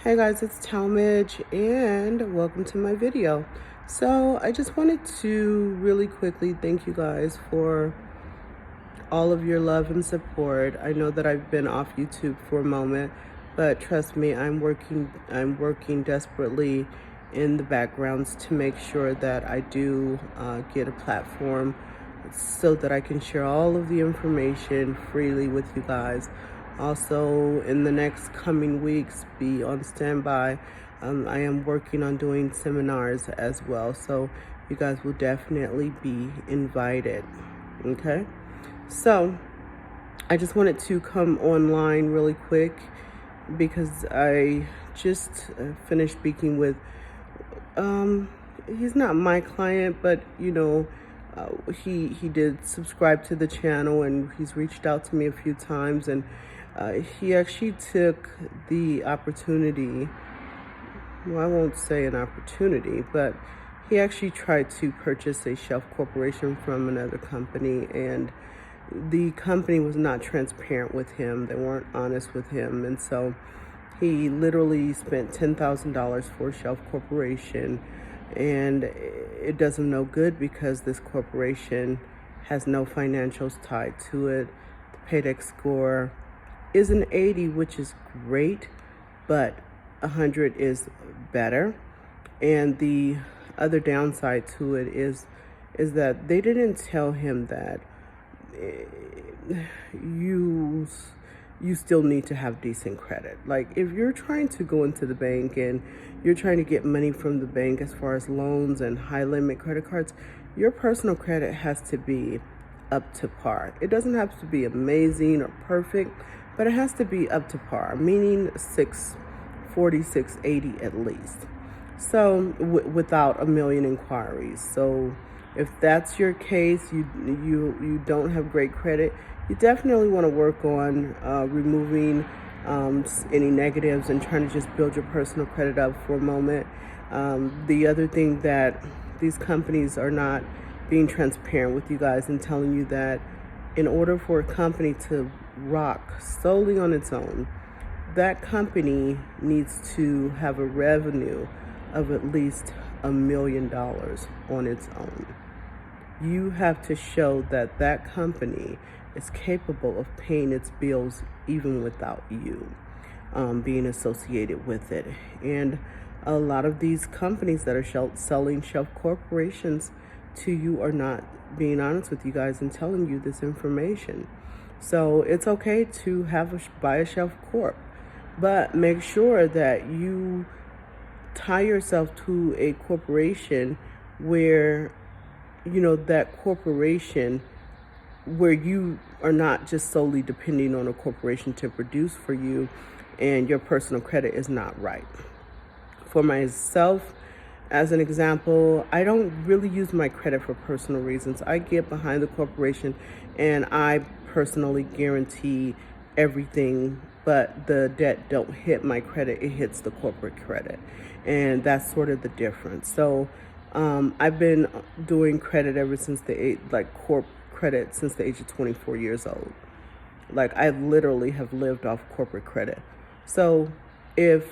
Hey guys, it's Talmage and welcome to my video. So I just wanted to really quickly thank you guys for all of your love and support. I know that I've been off YouTube for a moment, but trust me, I'm working desperately in the backgrounds to make sure that I do get a platform so that I can share all of the information freely with you guys. Also, in the next coming weeks, be on standby. I am working on doing seminars as well, so you guys will definitely be invited. Okay, so I just wanted to come online really quick because I just finished speaking with he's not my client, but he did subscribe to the channel and he's reached out to me a few times, and he actually took the opportunity, well, I won't say an opportunity, but he actually tried to purchase a shelf corporation from another company, and the company was not transparent with him. They weren't honest with him, and so he literally spent $10,000 for a shelf corporation, and it does him no good because this corporation has no financials tied to it. The paydex score is an 80, which is great, but 100 is better. And the other downside to it is that they didn't tell him that you still need to have decent credit. Like, if you're trying to go into the bank and you're trying to get money from the bank as far as loans and high limit credit cards, your personal credit has to be up to par. It doesn't have to be amazing or perfect, but it has to be up to par, meaning 640, 680 at least. So without a million inquiries. So if that's your case, you don't have great credit, you definitely want to work on removing any negatives and trying to just build your personal credit up for a moment. The other thing that these companies are not being transparent with you guys and telling you that in order for a company to rock solely on its own, that company needs to have a revenue of at least $1 million on its own. You have to show that that company is capable of paying its bills even without you being associated with it. And a lot of these companies that are selling shelf corporations to you are not being honest with you guys and telling you this information. So it's okay to buy a shelf corp, but make sure that you tie yourself to a corporation where that corporation, where you are not just solely depending on a corporation to produce for you and your personal credit is not right. For myself, as an example, I don't really use my credit for personal reasons. I get behind the corporation and I personally guarantee everything, but the debt don't hit my credit, it hits the corporate credit. And that's sort of the difference. So I've been doing credit ever since corp credit since the age of 24 years old. Like, I literally have lived off corporate credit. So if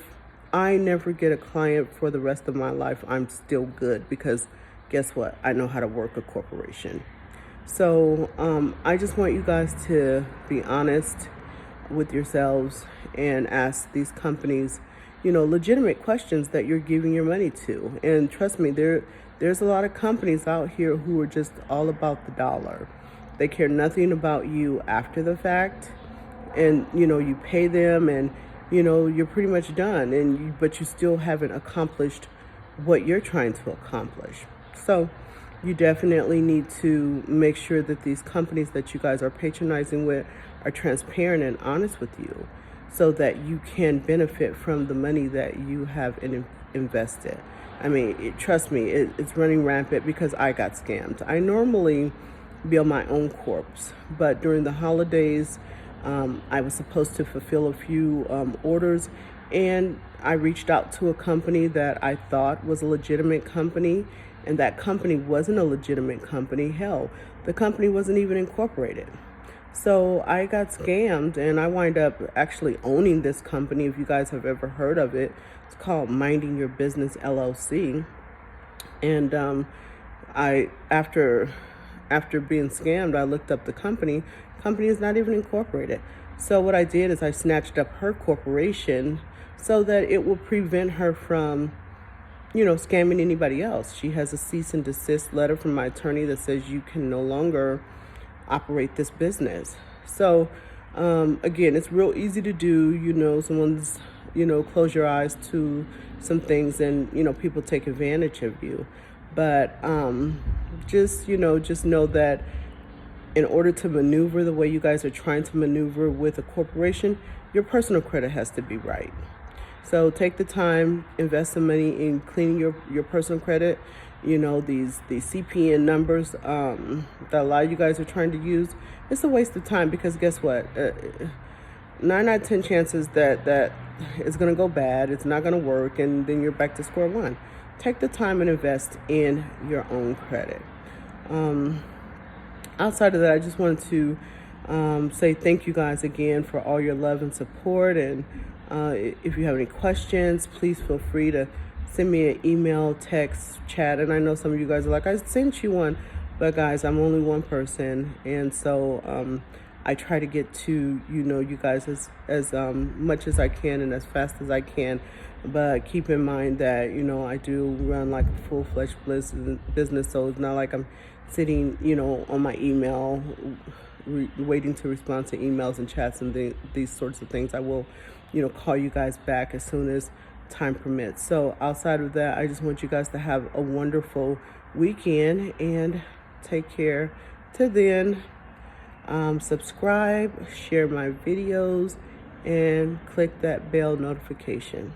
I never get a client for the rest of my life, I'm still good, because guess what? I know how to work a corporation. So I just want you guys to be honest with yourselves and ask these companies legitimate questions that you're giving your money to. And trust me, there's a lot of companies out here who are just all about the dollar. They care nothing about you after the fact. And you pay them and you're pretty much done, but you still haven't accomplished what you're trying to accomplish. So you definitely need to make sure that these companies that you guys are patronizing with are transparent and honest with you, so that you can benefit from the money that you have invested. I mean, trust me, it's running rampant because I got scammed. I normally bill my own corps, but during the holidays, I was supposed to fulfill a few orders, and I reached out to a company that I thought was a legitimate company, and that company wasn't a legitimate company. Hell, the company wasn't even incorporated. So I got scammed, and I wind up actually owning this company. If you guys have ever heard of it, it's called Minding Your Business LLC. And I after being scammed, I looked up the company. Company is not even incorporated. So what I did is I snatched up her corporation so that it will prevent her from, scamming anybody else. She has a cease and desist letter from my attorney that says you can no longer operate this business. So again, it's real easy to do. Someone's, close your eyes to some things, and people take advantage of you. But just know that in order to maneuver the way you guys are trying to maneuver with a corporation, your personal credit has to be right. So take the time, invest some money in cleaning your personal credit. These CPN numbers that a lot of you guys are trying to use, it's a waste of time, because guess what? 9 out of 10 chances that it's going to go bad, it's not going to work, and then you're back to square one. Take the time and invest in your own credit. Outside of that, I just wanted to say thank you guys again for all your love and support. And if you have any questions, please feel free to send me an email, text, chat. And I know some of you guys are like, I sent you one, but guys, I'm only one person, and so I try to get to you guys as much as I can and as fast as I can. But keep in mind that I do run like a full-fledged business, so it's not like I'm sitting on my email waiting to respond to emails and chats and these sorts of things. I will call you guys back as soon as time permits. So outside of that, I just want you guys to have a wonderful weekend and take care. Till then, subscribe, share my videos, and click that bell notification.